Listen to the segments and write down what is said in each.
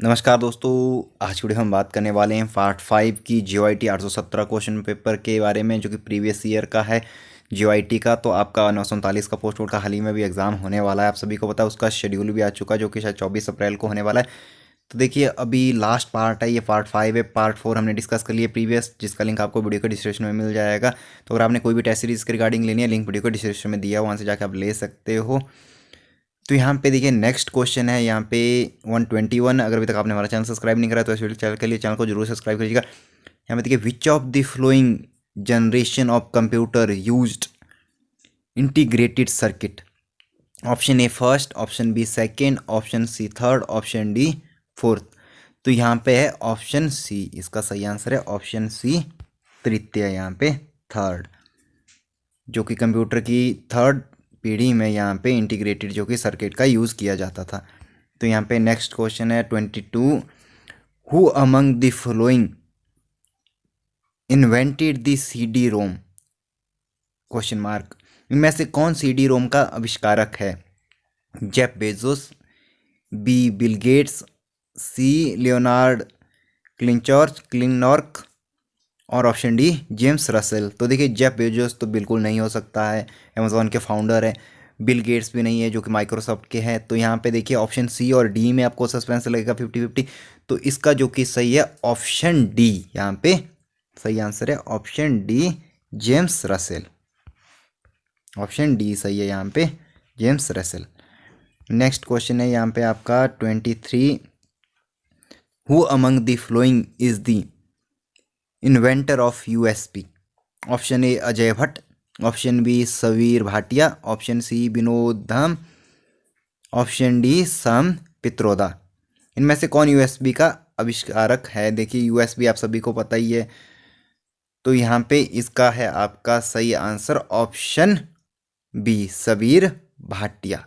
नमस्कार दोस्तों। आज की वीडियो हम बात करने वाले हैं पार्ट 5 की JYT 817 क्वेश्चन पेपर के बारे में, जो कि प्रीवियस ईयर का है JYT का। तो आपका 939 का पोस्ट बोर्ड का हाल ही में भी एग्ज़ाम होने वाला है। आप सभी को पता है, उसका शेड्यूल भी आ चुका है, जो कि शायद 24 अप्रैल को होने वाला है। तो देखिए, अभी लास्ट पार्ट है, ये पार्ट 5 है। पार्ट 4 हमने डिस्कस कर लिया प्रीवियस, जिसका लिंक आपको वीडियो के डिस्क्रिप्शन में मिल जाएगा। तो अगर आपने कोई भी टेस्ट सीरीज़ के रिगार्डिंग लेनी है, लिंक वीडियो के डिस्क्रिप्शन में दिया, वहाँ से जाकर आप ले सकते हो। तो यहाँ पे देखिए, नेक्स्ट क्वेश्चन है यहाँ पे 121। अगर अभी तक आपने हमारा चैनल सब्सक्राइब नहीं करा तो इस वीडियो चैनल के लिए चैनल को जरूर सब्सक्राइब करिएगा। यहाँ पे देखिए, which of the following generation of computer used integrated circuit. Option A first, option B second, option C third, option D fourth. तो यहाँ पे है ऑप्शन सी, इसका सही आंसर है ऑप्शन सी, तृतीय, यहाँ पे थर्ड, जो कि कंप्यूटर की थर्ड पीढ़ी में यहाँ पे इंटीग्रेटेड जो कि सर्किट का यूज़ किया जाता था। तो यहाँ पे नेक्स्ट क्वेश्चन है 22। Who among the following invented the CD ROM, question mark. इनमें से कौन CD रोम का आविष्कारक है? Jeff Bezos, B Bill Gates, C Leonard Kleinrock, और ऑप्शन डी जेम्स रसेल। तो देखिए, जेफ बेजोस तो बिल्कुल नहीं हो सकता है, अमेजोन के फाउंडर है। बिल गेट्स भी नहीं है, जो कि माइक्रोसॉफ्ट के हैं। तो यहाँ पे देखिए, ऑप्शन सी और डी में आपको सस्पेंस लगेगा 50-50। तो इसका जो कि सही है ऑप्शन डी, यहाँ पे सही आंसर है option D, James Russell. Option D सही है यहाँ पे, जेम्स रसेल। नेक्स्ट क्वेश्चन है यहाँ पे आपका 23। Who among the following is the inventor of USB। Option A Ajay Bhatt, option B Sabeer Bhatia, option C Vinod Dham, option D Sam Pitroda. इनमें से कौन USB का आविष्कारक है? देखिए, USB आप सभी को पता ही है। तो यहाँ पे इसका है आपका सही answer option B, Sabeer Bhatia.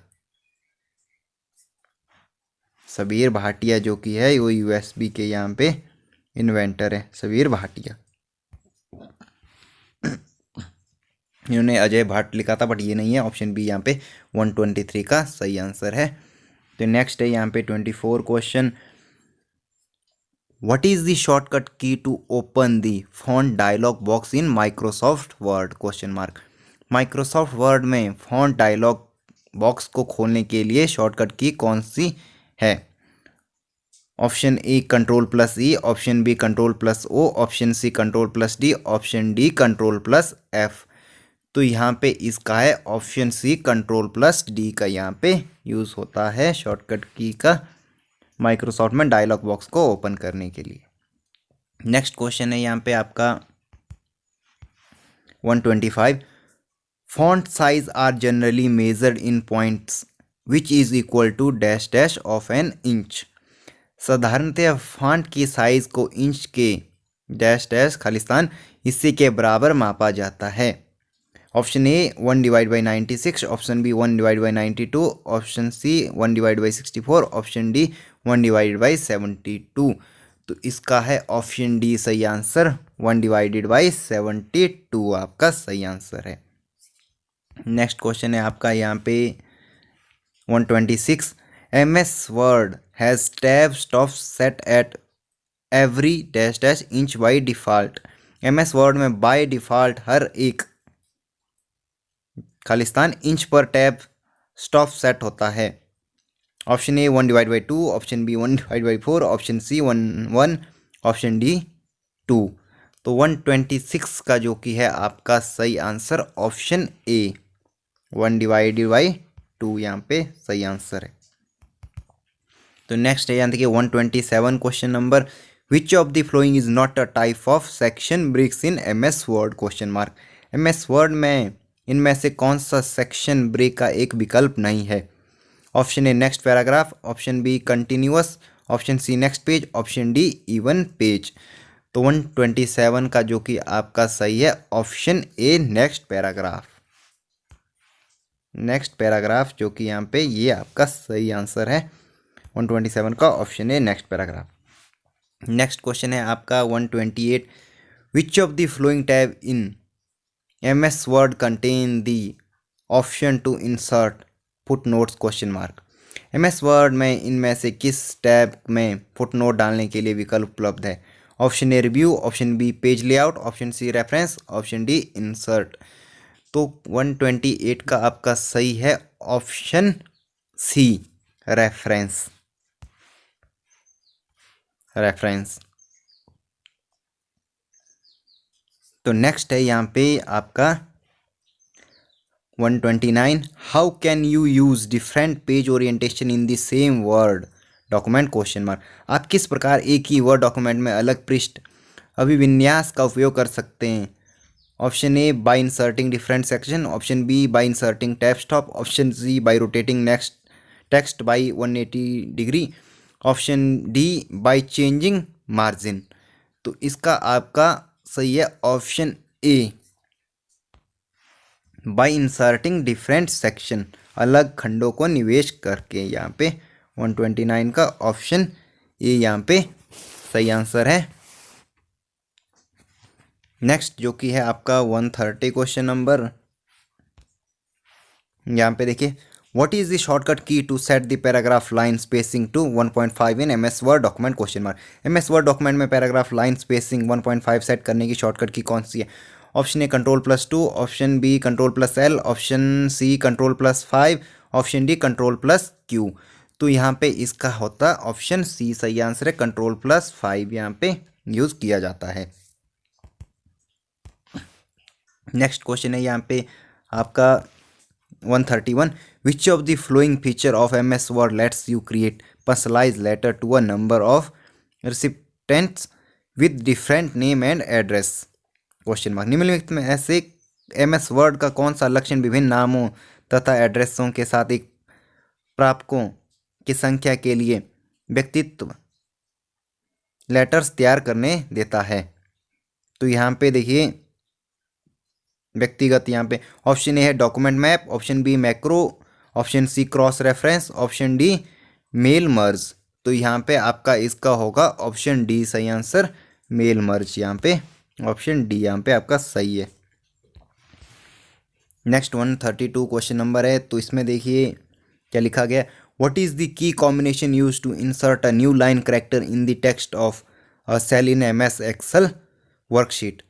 Sabeer Bhatia जो कि है वो USB के यहाँ पे इन्वेंटर है, सबीर भाटिया। इन्होंने अजय भट्ट लिखा था, बट ये नहीं है। ऑप्शन बी यहाँ पे 123 का सही आंसर है। तो नेक्स्ट है यहाँ पे 24 question. What is the shortcut key to open the font dialog box in Microsoft Word, question mark. Microsoft Word में फॉन्ट डायलॉग बॉक्स को खोलने के लिए शॉर्टकट की कौन सी है? Option A Ctrl+E, option B Ctrl+O, option C Ctrl+D, option D Ctrl+F। तो यहाँ पे इसका है ऑप्शन सी, Ctrl+D का यहाँ पे यूज़ होता है शॉर्टकट की का माइक्रोसॉफ्ट में डायलॉग बॉक्स को ओपन करने के लिए। नेक्स्ट क्वेश्चन है यहाँ पे आपका 125। Font size are generally measured in points which is equal to dash dash of an inch. साधारणतः फॉन्ट की साइज को इंच के डैश डैश खालिस्तान हिस्से के बराबर मापा जाता है। Option A 1/96, option B 1/92, option C 1/64, option D 1/72। तो इसका है ऑप्शन डी सही आंसर, 1/72 आपका सही आंसर है। नेक्स्ट क्वेश्चन है आपका यहाँ पे 126। MS word has tab stop set at every dash dash inch by default. MS word में बाय डिफ़ॉल्ट हर एक खालिस्तान इंच पर टैब स्टॉप सेट होता है। Option A 1/2, option B 1/4, option C 1, option D 2। तो 126 का जो कि है आपका सही आंसर ऑप्शन ए, 1/2 यहाँ पे सही आंसर है। तो नेक्स्ट है यहाँ देखिए 127 question number. Which of the following is not a type of section breaks in MS word, question mark. MS word में इनमें से कौन सा सेक्शन ब्रेक का एक विकल्प नहीं है? Option A next paragraph, option B continuous, option C next page, option D even page. तो 127 का जो कि आपका सही है option A next paragraph. Next paragraph जो कि यहाँ पे ये आपका सही आंसर है 127 का option A next paragraph. Next question है आपका 128। Which of the following tab in MS word contain the option to insert foot notes, question mark. MS word में इनमें से किस टैब में फुटनोट डालने के लिए विकल्प उपलब्ध है? Option A review, option B page layout, option C reference, option D insert. तो 128 का आपका सही है ऑप्शन सी, रेफरेंस। रेफरेंस। तो नेक्स्ट है यहाँ पे आपका 129, how can you use different page orientation in the same word document question mark. आप किस प्रकार एक ही वर्ड डॉक्यूमेंट में अलग पृष्ठ अभिविन्यास का उपयोग कर सकते हैं? Option A by inserting different section, option B by inserting tab stop, option C by rotating next text by 180 degree, option D by changing margin. तो इसका आपका सही है option A, by inserting different section, अलग खंडों को निवेश करके। यहाँ पे 129 का ऑप्शन ए यहाँ पे सही आंसर है। नेक्स्ट जो कि है आपका 130 क्वेश्चन नंबर, यहाँ पे देखिए, what is the shortcut key to set the paragraph line spacing to 1.5 in MS word document question mark. MS word document में पैराग्राफ लाइन स्पेसिंग 1.5 सेट करने की शॉर्टकट की कौन सी है? Option A Ctrl+2, option B Ctrl+L, option C Ctrl+5, option D Ctrl+Q। तो यहाँ पे इसका होता है ऑप्शन सी सही आंसर है, Ctrl+5 यहाँ पे यूज़ किया जाता है। नेक्स्ट क्वेश्चन है यहाँ पे आपका 131, which of the following feature of MS Word lets you create personalise letter to a number of recipients with different name and address question mark. निम्नलिखित में ऐसे MS वर्ड का कौन सा लक्षण विभिन्न नामों तथा एड्रेसों के साथ एक प्रापकों की संख्या के लिए व्यक्तित्व लेटर्स तैयार करने देता है? तो यहाँ पे देखिए व्यक्तिगत, यहाँ पे ऑप्शन ए है document map, option B macro, option C cross reference, option D mail merge. तो यहाँ पे आपका इसका होगा ऑप्शन डी सही आंसर, मेल मर्ज। यहाँ पे ऑप्शन डी यहाँ पे आपका सही है। नेक्स्ट 132 क्वेश्चन नंबर है, तो इसमें देखिए क्या लिखा गया, what is the key combination use to insert a new line character in the text of a cell in MS excel worksheet?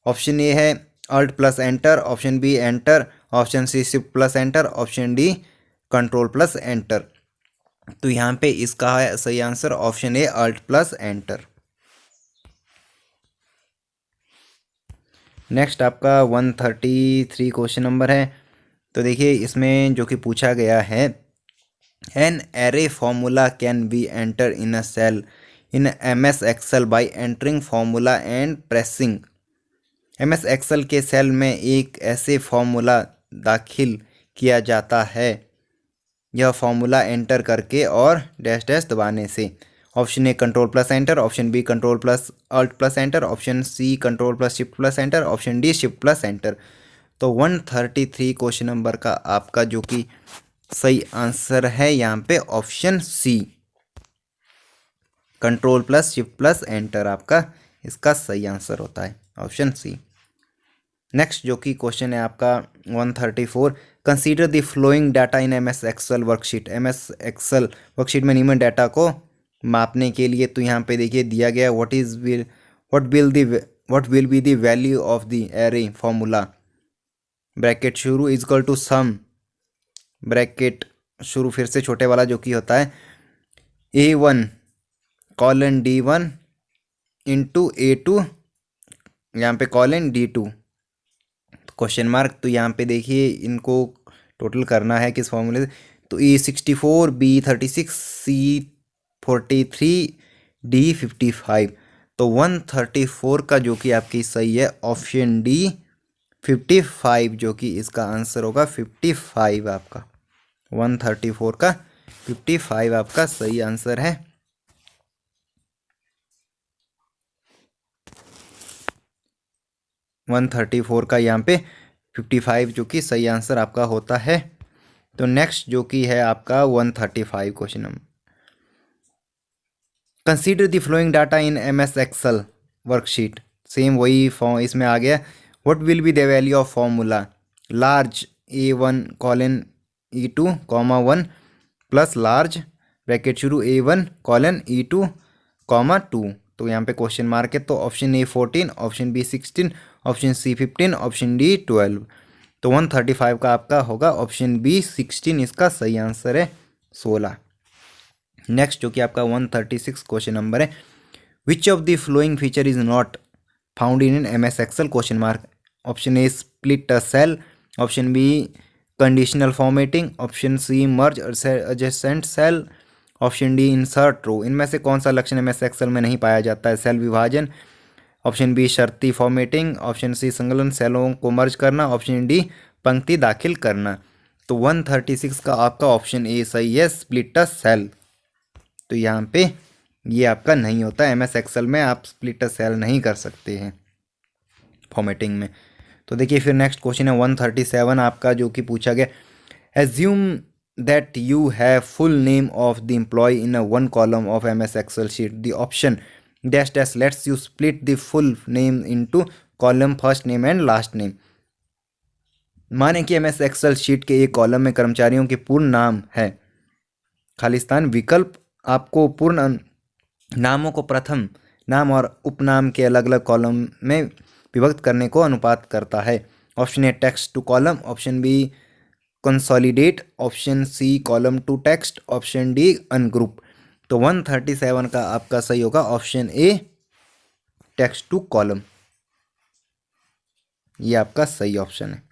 Option A है Alt+Enter, option B enter, option C Shift+Enter, option D Control+Enter। तो यहाँ पे इसका है सही answer option A Alt+Enter। Next आपका 133 question number है, तो देखिए इसमें जो कि पूछा गया है, an array formula can be enter in a cell in MS excel by entering formula and pressing. MS excel के सेल में एक ऐसे फॉर्मूला दाखिल किया जाता है, यह फॉर्मूला एंटर करके और डैश डैश दबाने से। Option A Ctrl+Enter, option B Ctrl+Alt+Enter, option C Ctrl+Shift+Enter, option D Shift+Enter। तो 133 क्वेश्चन नंबर का आपका जो कि सही आंसर है यहाँ पे ऑप्शन सी, Ctrl+Shift+Enter आपका इसका सही आंसर होता है, ऑप्शन सी। नेक्स्ट जो कि क्वेश्चन है आपका 134, consider the following data in MS excel worksheet. MS excel worksheet में निम्न डाटा को मापने के लिए, तो यहाँ पे देखिए दिया गया, what will be the value of the array formula, bracket शुरू इजकल टू सम, ब्रैकेट शुरू फिर से छोटे वाला जो कि होता है A1 colon D1 into A2 यहाँ पे कॉलन D2 क्वेश्चन मार्क। तो यहाँ पे देखिए इनको टोटल करना है किस फॉर्मूले से, तो A64 B36 C43 D55। तो 134 का जो कि आपकी सही है ऑप्शन डी 55, जो कि इसका आंसर होगा 55 आपका 134 का 55 आपका सही आंसर है। वन 134 का यहाँ पे 55 जो कि सही आंसर आपका होता है। तो नेक्स्ट जो कि है आपका 135 question number, consider the following data in MS excel worksheet. Same वही फॉर्म इसमें आ गया, what will be the value of formula large A1 colon E2 1 plus large bracket शुरू A1 कॉलन E2 कॉमा 2। तो यहाँ पे क्वेश्चन मार्क है, तो option A 14, option B 16, option C 15, option D 12। तो 135 का आपका होगा ऑप्शन बी 16, इसका सही आंसर है 16। नेक्स्ट जो कि आपका 136 क्वेश्चन नंबर है, which of the following feature is not found in MS Excel question mark. Option A split a cell, option B conditional formatting, option C merge adjacent cell, option D insert row. इनमें से कौन सा लक्षण MS Excel में नहीं पाया जाता है? सेल विभाजन, ऑप्शन बी शर्ती फॉर्मेटिंग, ऑप्शन सी संकलन सेलों को मर्ज करना, ऑप्शन डी पंक्ति दाखिल करना। तो 136 का आपका ऑप्शन ए सही है, स्प्लिट अ सेल। तो यहाँ पे ये आपका नहीं होता है, MS Excel में आप स्प्लिट अ सेल नहीं कर सकते हैं फॉर्मेटिंग में। तो देखिए फिर नेक्स्ट क्वेश्चन है 137 आपका, जो कि पूछा गया, assume that you have full name of the employee in a one column of MS Excel sheet, the option dash dash lets you split the full name into column first name and last name. माने कि MS Excel sheet के एक column में कर्मचारियों के पूर्ण नाम है, खालिस्तान विकल्प आपको पूर्ण नामों को प्रथम नाम और उपनाम के अलग अलग कॉलम में विभक्त करने को अनुपात करता है। Option A text to column, option B consolidate, option C column to text, option D ungroup. तो 137 का आपका सही होगा option A text to column, ये आपका सही ऑप्शन है।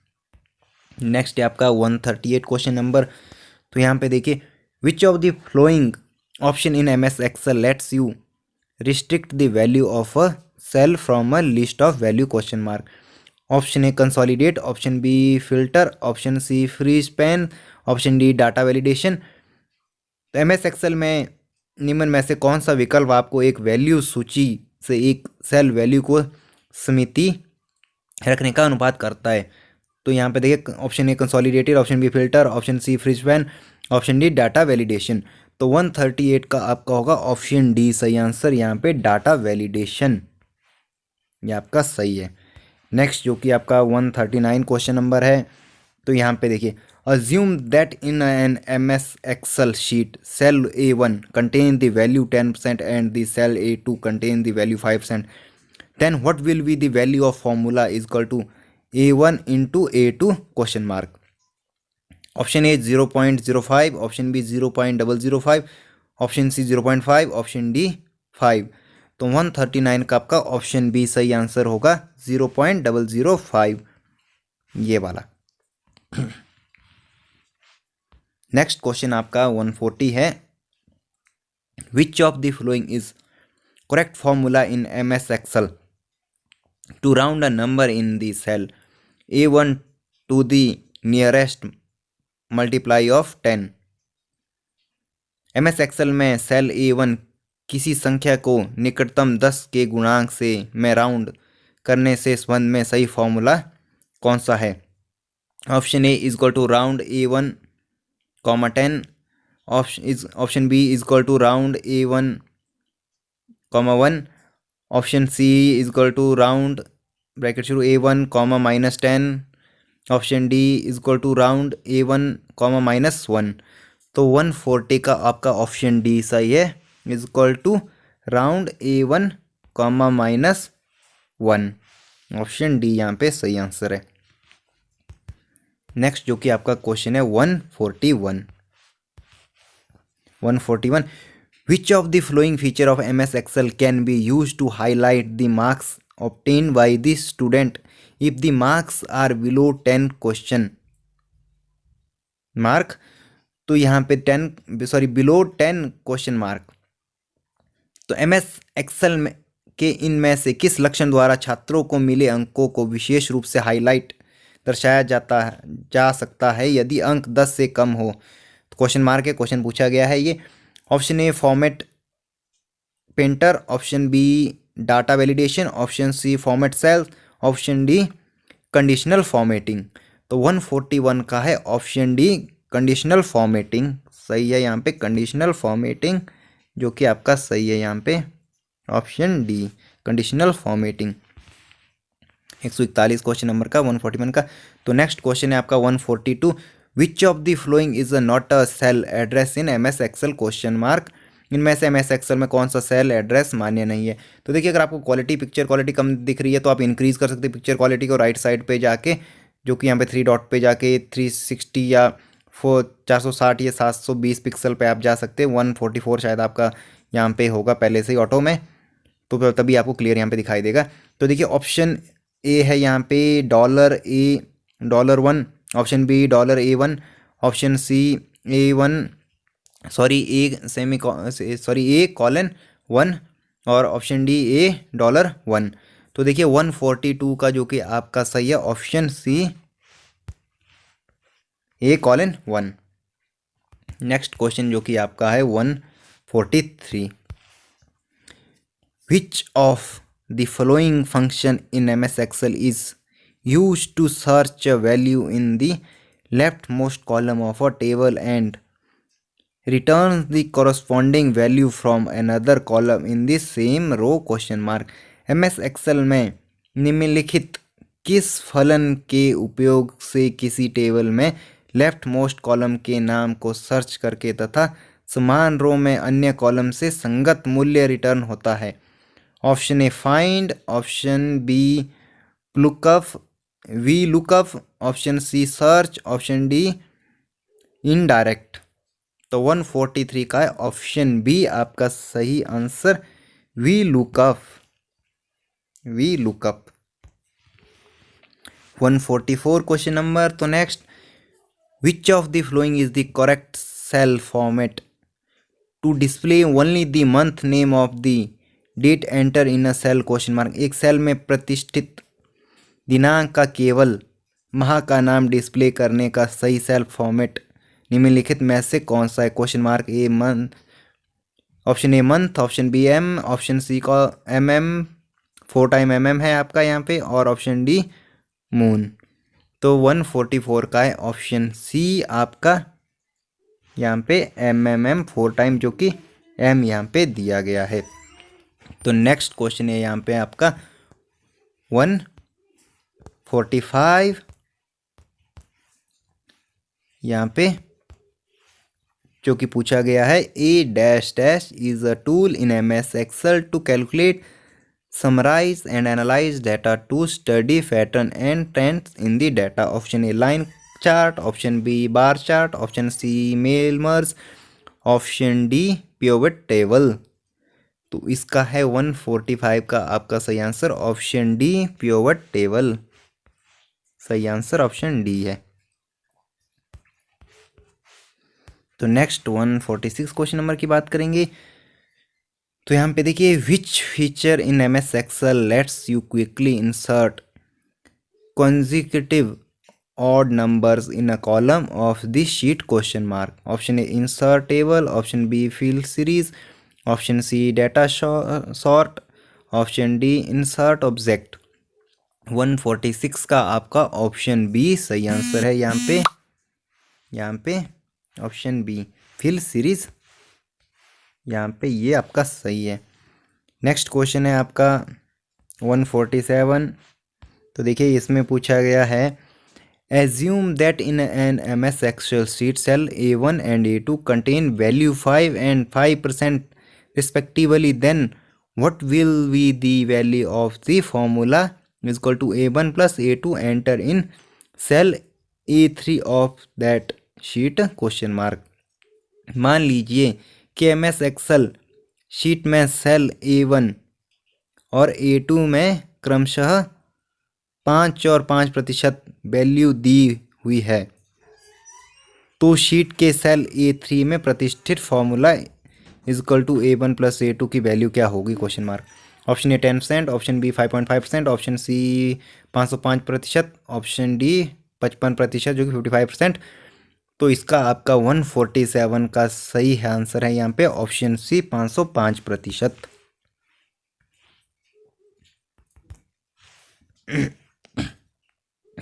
नेक्स्ट है आपका 138 क्वेश्चन नंबर। तो यहाँ पे देखिए, which of the following option in MS Excel lets you restrict the value of a cell from a list of value question mark. Option A consolidate, option B filter, option C freeze pane, option D data validation. तो MS Excel में निम्न में से कौन सा विकल्प आपको एक वैल्यू सूची से एक सेल वैल्यू को समिति रखने का अनुपात करता है? तो यहाँ पे देखिए, option A consolidated, option B filter, option C freeze pane, option D data validation. तो 138 का आपका होगा ऑप्शन डी सही आंसर, यहाँ पे डाटा वैलिडेशन, ये आपका सही है। नेक्स्ट जो कि आपका 139 क्वेश्चन नंबर है। तो यहाँ पे देखिए, assume that in an MS Excel sheet cell A1 contain the value 10% and the cell A2 contain the value 5%, then what will be the value of formula is equal to A1 into A2 question mark. Option A 0.05, option B 0.005, option C 0.5, option D 5। तो 139 का आपका option B सही answer होगा 0.005, ये वाला। Next question आपका 140 है, which of the following is correct formula in MS Excel to round a number in the cell A1 to the nearest multiply of 10। MS Excel में सेल A1 किसी संख्या को निकटतम 10 के गुणांक से में राउंड करने से संबंध में सही फॉर्मूला कौन सा है? Option A is equal to round A1 comma 10, option B is equal to round A1 comma 1, option C is equal to round bracket शुरू A1 comma -10, option D is equal to round A1 comma -1। तो 140 का आपका option D सही है, is equal to round A1 comma -1, option D यहाँ पे सही answer है। नेक्स्ट जो कि आपका क्वेश्चन है 141 which of the following feature of MS Excel can be use to highlight the marks obtained by the student if the marks are below 10 question mark। तो यहाँ पे below 10 क्वेश्चन मार्क। तो MS Excel में के इनमें से किस लक्षण द्वारा छात्रों को मिले अंकों को विशेष रूप से हाईलाइट दर्शाया जा सकता है यदि अंक 10 से कम हो? तो क्वेश्चन मार्क है, क्वेश्चन पूछा गया है ये। Option A format painter, option B data validation, option C format cells, option D conditional formatting. तो 141 का है ऑप्शन डी कंडीशनल फॉर्मेटिंग, सही है यहाँ पे कंडीशनल फॉर्मेटिंग, जो कि आपका सही है यहाँ पे option D conditional formatting. 141 question number का 141 का। तो नेक्स्ट क्वेश्चन है आपका 142 which of the following is not a cell address in M S excel question mark. इनमें से एम एस एक्सेल में कौन सा सेल एड्रेस मान्य नहीं है। तो देखिए, अगर आपको क्वालिटी पिक्चर क्वालिटी कम दिख रही है तो आप इंक्रीज़ कर सकते हैं पिक्चर क्वालिटी को राइट साइड पे जाके, जो कि यहाँ पे 3 डॉट पे जाके 360 या 460 या 720 पिक्सल पे आप जा सकते हैं। 144 शायद आपका यहाँ पे होगा पहले से ही ऑटो में, तो तभी आपको क्लियर यहाँ पे दिखाई देगा। तो देखिए, ऑप्शन ए है यहाँ पे $1, option B $A1, option C A1 और ऑप्शन डी $1। तो देखिए 142 का जो कि आपका सही है ऑप्शन सी A:1। नेक्स्ट क्वेश्चन जो कि आपका है 143, which of the following function in M S Excel is use to search a value in the left most column of a table and returns the corresponding value from another column in the same row question mark। MS Excel में निम्नलिखित किस फलन के उपयोग से किसी table में left most column के नाम को सर्च करके तथा समान रो में अन्य कॉलम से संगत मूल्य रिटर्न होता है। Option A find, option B lookup, option C search, option D indirect. तो 143 का है ऑप्शन बी आपका सही answer, V lookup. 144 question number. तो next, which of the following is the correct cell format to display only the month name of the date enter in a cell question mark. एक cell में प्रतिष्ठित दिनांक का केवल माह का नाम डिस्प्ले करने का सही सेल फॉर्मेट निम्नलिखित में से कौन सा है question mark. Option A month, option B M, option C का mm, 4 टाइम mm है आपका यहाँ पे, और ऑप्शन डी मून। तो 144 का है ऑप्शन सी आपका यहाँ पे mm 4 टाइम, जो कि m यहाँ पे दिया गया है। तो नेक्स्ट क्वेश्चन है यहाँ पे आपका 145, यहाँ पे जो कि पूछा गया है, a dash dash is a tool in M S Excel to calculate, summarise and analyse data to study pattern and trends in the data. Option A line chart, option B bar chart, option C mail merge, option D pivot table. तो इसका है 145 का आपका सही answer option D pivot table. सही answer option D है। तो next 146 question number की बात करेंगे। तो यहाँ पे देखिए, which feature in M S Excel lets you quickly insert consecutive odd numbers in a column of the sheet question mark। Option A insert table, option B field series, option C data sort, option D insert object। 146 का आपका option B सही answer है यहाँ पे option B fill series, यहाँ पे ये आपका सही है। नेक्स्ट क्वेश्चन है आपका 147। तो देखिए, इसमें पूछा गया है, assume that in an M S Excel sheet cell A1 and A2 contain value 5 and 5% respectively, then what will be the value of the formula is equal to A1 plus A2 enter in cell A3 of that sheet question mark. मान लीजिए कि M S Excel sheet में cell A1 और A2 में क्रमशः 5 और 5% value दी हुई है। तो शीट के सेल A3 में प्रतिष्ठित formula is equal to A1 plus A2 की वैल्यू क्या होगी question mark. Option A 10%, option B 5.5%, option C 505%, option D 55%, जो कि 55%। तो इसका आपका 147 का सही है आंसर है यहाँ पे ऑप्शन सी 505%।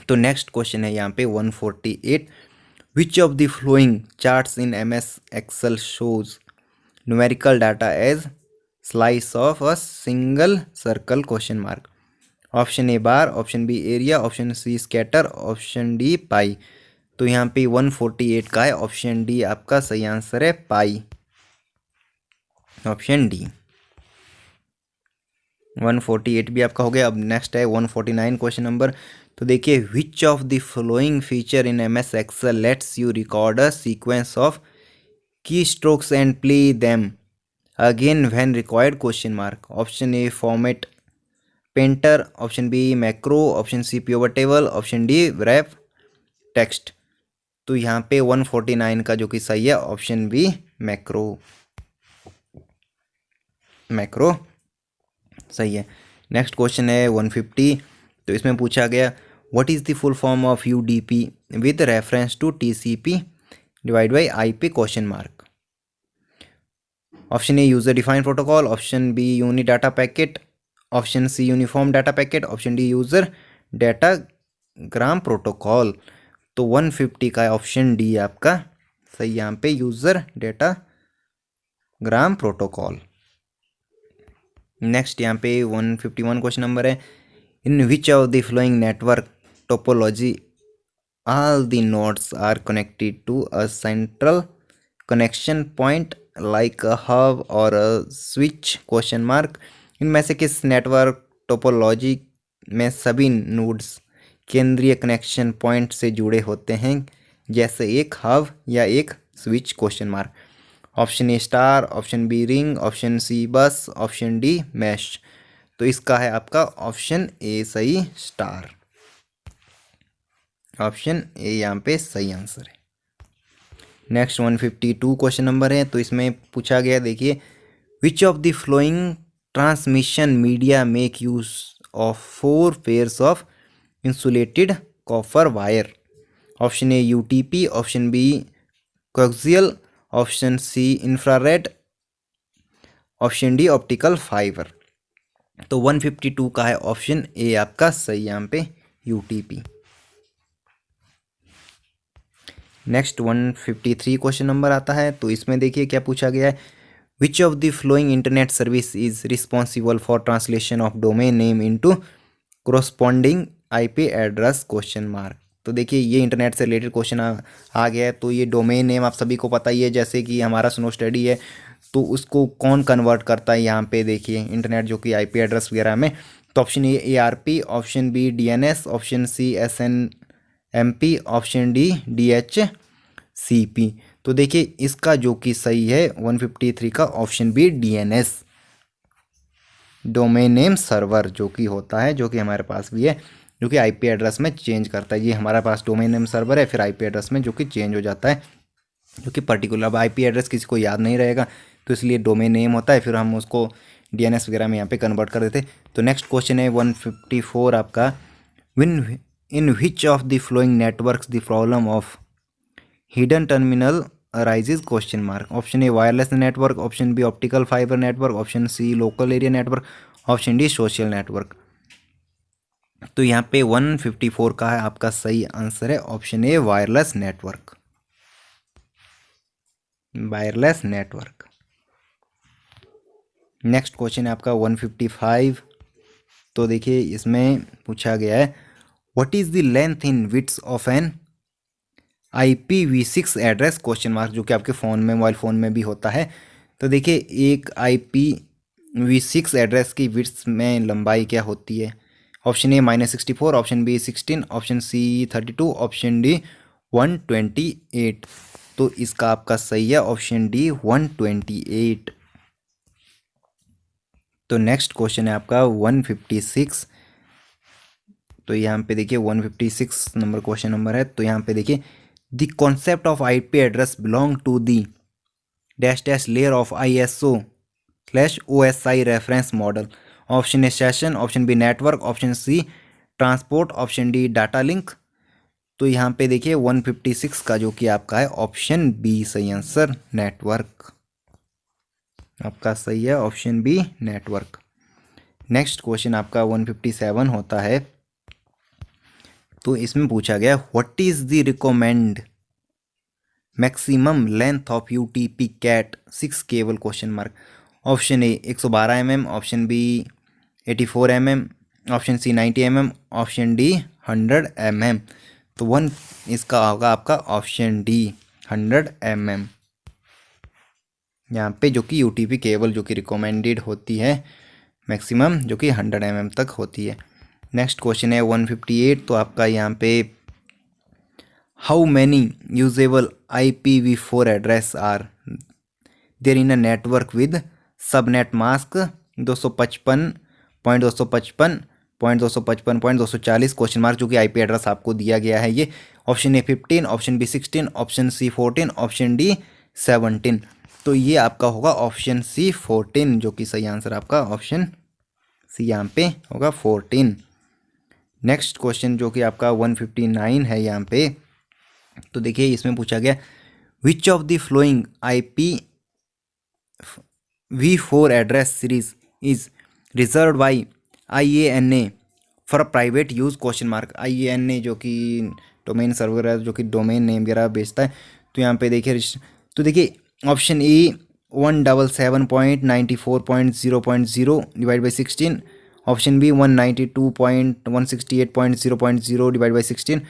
तो नेक्स्ट क्वेश्चन है यहाँ पे 148, which of the following charts in M S Excel shows numerical data as slices of a single circle question mark. Option A bar, option B area, option C scatter, option D pie. तो यहाँ पे 148 का है, option D आपका सही answer है, पाई, option D. 148 भी आपका हो गया। अब नेक्स्ट है 149 क्वेश्चन नंबर। तो देखिए, which of the following feature in MS Excel lets you record a sequence of keystrokes and play them again when required, question mark. Option A format painter, option B macro, option C pivot table, option D wrap text. तो यहाँ पे 149 का जो कि सही है, option B macro, macro सही है। नेक्स्ट क्वेश्चन है 150। तो इसमें पूछा गया, what is the full form of UDP with reference to TCP divide by IP, question mark. Option A user defined protocol, option B uni data packet, option C uniform data packet, option D user datagram protocol. तो 150 का option D आपका सही यहाँ पे, user datagram protocol. Next यहाँ पे 151 question number है, in which of the following network topology all the nodes are connected to a central connection point like a hub or a switch, question mark. इनमें से किस network topology में सभी nodes केंद्रीय connection point से जुड़े होते हैं, जैसे एक हब या एक switch, question mark. Option A star, option B ring, option C bus, option D mash. तो इसका है आपका ऑप्शन ए सही, स्टार, ऑप्शन ए यहाँ पे सही आंसर है। नेक्स्ट 152 क्वेश्चन नंबर है। तो इसमें पूछा गया, देखिए, which of the following transmission media make use of 4 pairs of insulated copper wire. Option A UTP, option B coaxial, option C infrared, option D optical fibre. तो 152 का है ऑप्शन ए आपका सही यहाँ पे, UTP। नेक्स्ट 153 क्वेश्चन नंबर आता है। तो इसमें देखिए क्या पूछा गया है, which of the flowing internet service is responsible for translation of domain name into corresponding IP address, question mark. तो देखिए, ये इंटरनेट से रिलेटेड क्वेश्चन आ गया है। तो ये डोमेन नेम आप सभी को पता ही है, जैसे कि हमारा स्नो स्टडी है, तो उसको कौन कन्वर्ट करता है, यहाँ पे देखिए इंटरनेट जो कि IP एड्रेस वगैरह में। तो option A ARP, option B DNS, option C SNMP, option D DHCP। तो देखिए, इसका जो कि सही है 153 का option B DNS, domain name server जो कि होता है, जो कि हमारे पास भी है, जो कि IP एड्रेस में चेंज करता है। ये हमारे पास डोमेन नेम सर्वर है, फिर IP एड्रेस में जो कि चेंज हो जाता है, जो कि पर्टिकुलर। अब IP एड्रेस किसी को याद नहीं रहेगा, तो इसलिए डोमेन नेम होता है, फिर हम उसको DNS वगैरह में यहाँ पे कन्वर्ट कर देते। तो नेक्स्ट क्वेश्चन है 154 आपका, when in which of the following networks the problem of hidden terminal arises, question mark. Option A wireless network, option B optical fibre network, option C local area network, option D social network. तो यहाँ पे 154 का है आपका सही answer है, option A wireless network, wireless network. Next question है आपका 155। तो देखिए, इसमें पूछा गया है, what is the length in width of an IPv6 address, question mark, जो कि आपके फ़ोन में, मोबाइल फ़ोन में भी होता है। तो देखिए, एक IPv6 एड्रेस की विड्थ में लंबाई क्या होती है। Option A -64, option B 16, option C 32, option D 128। तो इसका आपका सही है ऑप्शन डी 128। तो नेक्स्ट क्वेश्चन है आपका 156। तो यहाँ पे देखिए 156 नंबर क्वेश्चन नंबर है। तो यहाँ पे देखिए, the concept of IP address belong to the dash dash layer of ISO/OSI reference model. Option A session, option B network, option C transport, option D data link. तो यहाँ पे देखिए 156 का जो कि आपका है ऑप्शन बी सही आंसर, नेटवर्क, आपका सही है option B network. Next question आपका 157 होता है। तो इसमें पूछा गया, what is the recommend maximum length of UTP cat 6 cable, question mark. Option A 112 mm, option B 84 mm, option C 90 mm, option D 100 mm। तो 1 इसका होगा आपका ऑप्शन डी 100 mm, यहाँ पे जो कि यूटीपी केबल जो कि रिकमेंडेड होती है मैक्सिमम जो कि 100 mm तक होती है। नेक्स्ट क्वेश्चन है 158, तो आपका यहाँ पे how many usable IPv4 address are there in a network with subnet mask 255.255.255.240 question mark, जो कि IP एड्रेस आपको दिया गया है ये। Option A 15, option B 16, option C 14, option D 17। तो ये आपका होगा ऑप्शन सी 14, जो कि सही आंसर आपका ऑप्शन सी यहाँ पे होगा 14। नेक्स्ट क्वेश्चन जो कि आपका 159 है यहाँ पे, तो देखिए इसमें पूछा गया विच of the flowing IPv4 address series is reserve by IANA for private use question mark. IANA जो कि डोमेन सर्वर है, जो कि डोमेन नेम वगैरह बेचता है। तो यहाँ पे देखिए, तो देखिए option A 177.94.0.0 divide by 16, option B 192.168.0.0 divide by 16,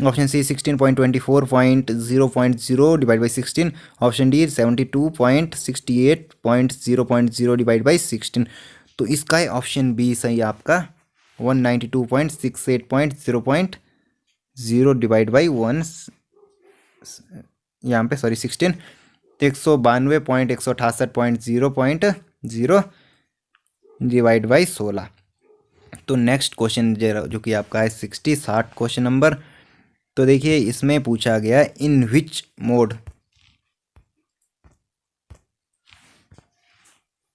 option C 16.24.0.0 divide by 16, option D 72.68.0.0 divide by 16। तो इसका है ऑप्शन बी सही आपका 192.68.0.0 डिवाइड बाई 1 यहाँ पे 16, तो 192.168.0.0 डिवाइड बाई 16। तो नेक्स्ट क्वेश्चन जो कि आपका है 60 क्वेश्चन नंबर, तो देखिए इसमें पूछा गया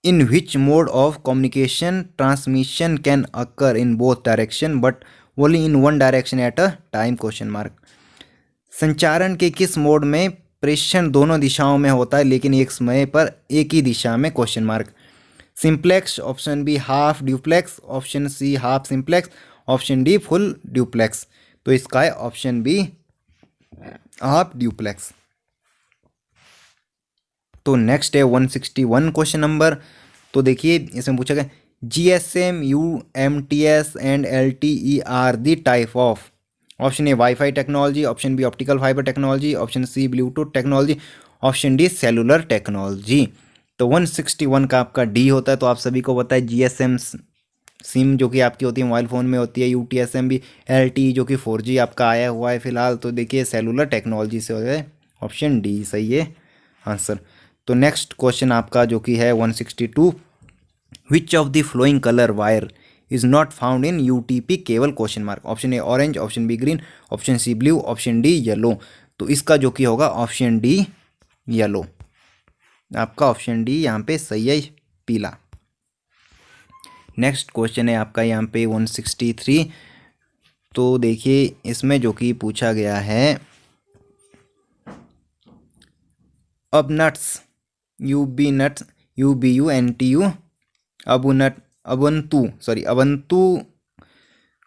in which mode of communication transmission can occur in both direction but only in one direction at a time question mark. संचारण के किस मोड में प्रेषण दोनों दिशाओं में होता है लेकिन एक समय पर एक ही दिशा में question mark. Simplex, option B half duplex, option C half simplex, option D full duplex. तो इसका है ऑप्शन बी हाफ ड्यूप्लेक्स। तो नेक्स्ट है 161 क्वेश्चन नंबर, तो देखिए इसमें पूछा गया GSM, UMTS and LTE are the type of. Option A wifi technology, option B optical fibre technology, option C Bluetooth technology, option D cellular technology. तो 161 का आपका डी होता है। तो आप सभी को पता है GSM सिम जो कि आपकी होती है मोबाइल फ़ोन में होती है, UTSM भी, LTE जो कि 4G आपका आया हुआ है फिलहाल। तो देखिए सेलुलर टेक्नोलॉजी से होता है, ऑप्शन डी सही है आंसर। तो नेक्स्ट क्वेश्चन आपका जो कि है 162, which of the following colour wire is not found in UTP cable question mark. Option A orange, option B green, option C blue, option D yellow. तो इसका जो कि होगा ऑप्शन डी येलो, आपका ऑप्शन डी यहाँ पे सही है, पीला। नेक्स्ट क्वेश्चन है आपका यहाँ पे 163, तो देखिए इसमें जो कि पूछा गया है अब नट्स UBNTU Ubuntu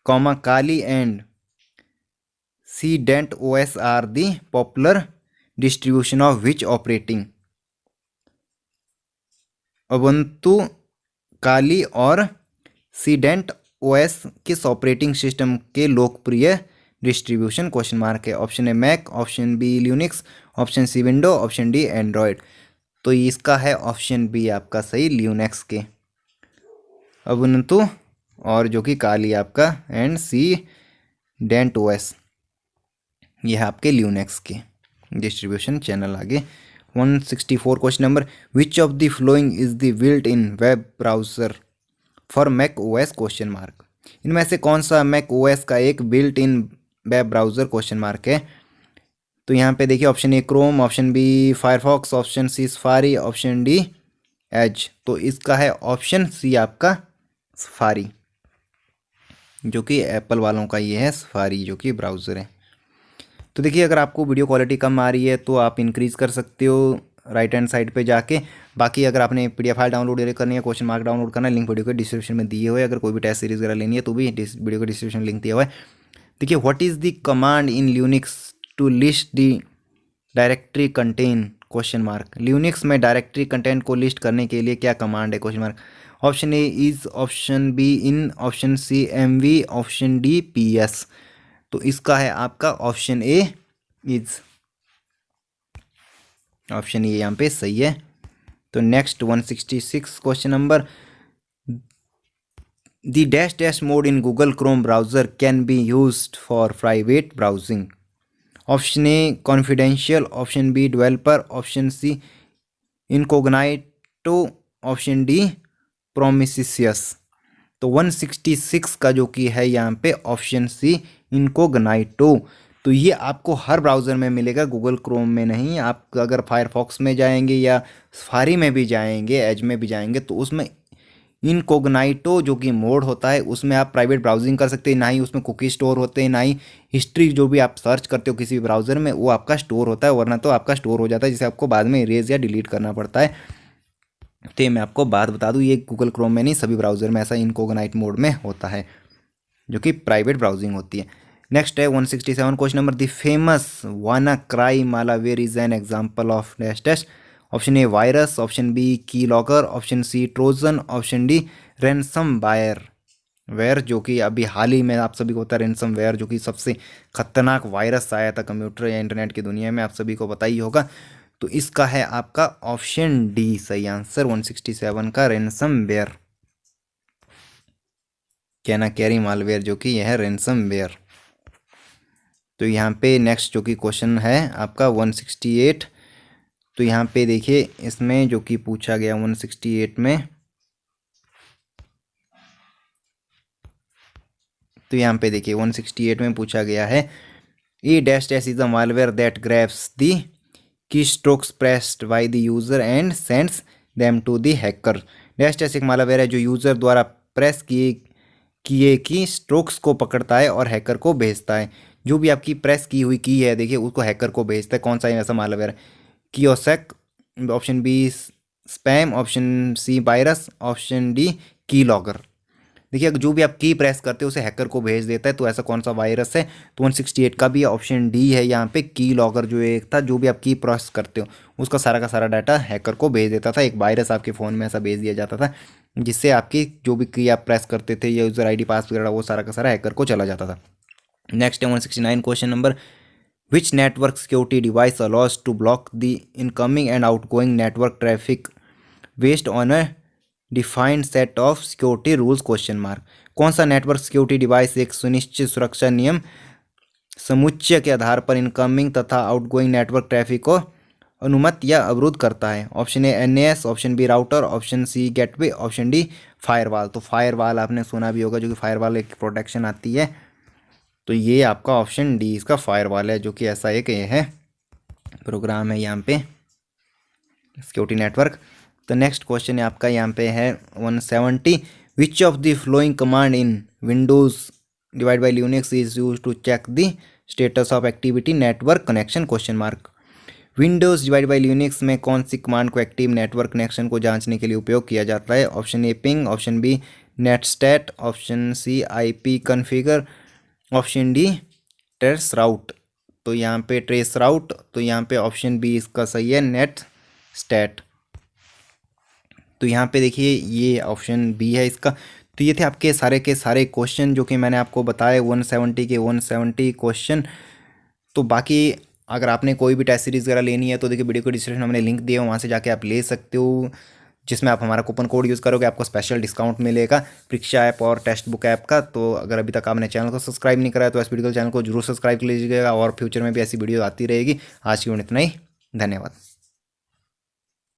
comma Kali and Cent OS are the popular distribution of which operating. Ubuntu Kali और सीडेंट OS किस ऑपरेटिंग सिस्टम के लोकप्रिय डिस्ट्रीब्यूशन क्वेश्चन मार्क है। Option A Mac, option B Linux, option C window, option D Android. तो इसका है option B आपका सही, लिनक्स के अबंतु और जो कि काली आपका एंड सीडेंट OS, यह आपके लिनक्स के डिस्ट्रीब्यूशन चैनल। आगे 164 question number, which of the following is the built in web browser for Mac OS question mark. इनमें से कौन सा मैक OS का एक built in web browser question mark है। तो यहाँ पे देखिए option A Chrome, option B Firefox, option C Safari, option D Edge. तो इसका है ऑप्शन सी आपका सफारी, जो कि एप्पल वालों का ये है सफारी जो कि ब्राउज़र है। तो देखिए अगर आपको वीडियो क्वालिटी कम आ रही है तो आप इंक्रीज़ कर सकते हो राइट हैंड साइड पे जाके। बाकी अगर आपने PDF फाइल डाउनलोड करनी है, क्वेश्चन मार्क डाउनलोड करना है, लिंक वीडियो के डिस्क्रिप्शन में दिए हुए। अगर कोई भी टेस्ट सीरीज वगैरह लेनी है तो भी वीडियो के डिस्क्रिप्शन लिंक दिया हुआ है। देखिए what is the command in Linux to list the directory content question mark. Linux में डायरेक्टरी कंटेंट को लिस्ट करने के लिए क्या कमांड है question mark. Option A is, option B in, option C MV, option D PS। तो इसका है आपका option A is, option A यहाँ पे सही है। तो next 166 question number, the dash dash mode in Google Chrome browser can be used for private browsing. Option A confidential, option B developer, option C incognito, option D promiscuous. तो 166 का जो कि है यहाँ पे ऑप्शन सी इनकोग्नाइटो। तो ये आपको हर ब्राउज़र में मिलेगा, गूगल क्रोम में नहीं। आप अगर फायरफॉक्स में जाएंगे या सफारी में भी जाएंगे, एज में भी जाएंगे, तो उसमें इनकोग्नाइटो जो कि मोड होता है उसमें आप प्राइवेट ब्राउजिंग कर सकते हैं। ना ही उसमें कुकी स्टोर होते हैं, ना ही हिस्ट्री जो भी आप सर्च करते हो किसी भी ब्राउज़र में वो आपका स्टोर होता है, वरना तो आपका स्टोर हो जाता है जिसे आपको बाद में इरेज या डिलीट करना पड़ता है। तो ये मैं आपको बात बता दूँ, ये गूगल क्रोम में नहीं, सभी ब्राउज़र में ऐसा इनकोग्नाइट मोड में होता है जो कि प्राइवेट ब्राउजिंग होती है। नेक्स्ट है 167 question number, the famous wanna cry malware is an example of dash dash. Option A virus, option B keylogger, option C Trojan, option D ransomware जो कि अभी हाल ही में आप सभी को पता है रैनसम वेयर जो कि सबसे खतरनाक वायरस आया था कंप्यूटर या इंटरनेट की दुनिया में, आप सभी को पता ही होगा। तो इसका है आपका ऑप्शन डी सही आंसर 167 का, रैनसम वेयर, कैना कैरी मालवेयर जो कि यह है रैनसम वेयर। तो यहाँ पे नेक्स्ट जो कि क्वेश्चन है आपका 168। तो यहाँ पे देखिए इसमें जो कि पूछा गया 168 में, तो यहाँ पे देखिए 168 में पूछा गया है ई dash dash is the malware that grabs the keystrokes pressed by the user and sends them to the hacker. Dash dash एक मालवेयर है जो यूज़र द्वारा प्रेस किए की स्ट्रोक्स को पकड़ता है और हैकर को भेजता है। जो भी आपकी प्रेस की हुई की है देखिए उसको हैकर को भेजता है। कौन सा ऐसा मालवेयर है? कियोसेक, option B spam, option C virus, option D keylogger. देखिए जो भी आप की प्रेस करते हो उसे हैकर को भेज देता है, तो ऐसा कौन सा वायरस है? तो 168 का भी ऑप्शन डी है यहाँ पे, की लॉगर जो एक था, जो भी आप की प्रेस करते हो उसका सारा का सारा डाटा हैकर को भेज देता था। एक वायरस आपके फ़ोन में ऐसा भेज दिया जाता था जिससे आपकी जो भी की आप प्रेस करते थे या यूज़र ID पासवर्ड वगैरह वो सारा का सारा हैकर को चला जाता था। नेक्स्ट है 169 question number, which network security device allows to block the incoming and outgoing network traffic based on a defined set of security rules question mark. कौन सा नेटवर्क सिक्योरिटी डिवाइस एक सुनिश्चित सुरक्षा नियम समुच्चय के आधार पर इनकमिंग तथा आउटगोइंग नेटवर्क ट्रैफिक को अनुमति या अवरुद्ध करता है? Option A NAS, option B router, option C gateway, option D firewall. तो फायरवॉल आपने सुना भी होगा, जो कि फायरवॉल एक प्रोटेक्शन आती है। तो ये आपका ऑप्शन डी इसका फायरवॉल है, जो कि ऐसा एक ये है प्रोग्राम है यहाँ पे सिक्योरिटी नेटवर्क। तो नेक्स्ट क्वेश्चन है आपका यहाँ पे है 170, which of the following command in Windows divide by Linux is use to check the status of activity network connection question mark. Windows divide by Linux में कौन सी कमांड को एक्टिव नेटवर्क कनेक्शन को जांचने के लिए उपयोग किया जाता है? Option A ping, option B netstat, option C IP configure, option D trace राउट। तो यहाँ पे ट्रेस राउट, तो यहाँ पे ऑप्शन बी इसका सही है, नेट स्टैट। तो यहाँ पे देखिए ये ऑप्शन बी है इसका। तो ये थे आपके सारे के सारे क्वेश्चन जो कि मैंने आपको बताए 170 के 170 क्वेश्चन। तो बाकी अगर आपने कोई भी टेस्ट सीरीज़ वगैरह लेनी है तो देखिए वीडियो को डिस्क्रिप्शन में हमने लिंक दिया है, वहाँ से जाके आप ले सकते हो, जिसमें आप हमारा कूपन कोड यूज़ करोगे आपको स्पेशल डिस्काउंट मिलेगा परीक्षा ऐप और टेक्स्ट बुक ऐप का। तो अगर अभी तक आपने चैनल को सब्सक्राइब नहीं करा है तो इस वीडियो चैनल को जरूर सब्सक्राइब कर लीजिएगा और फ्यूचर में भी ऐसी वीडियो आती रहेगी। आज की वीडियो इतना ही, धन्यवाद।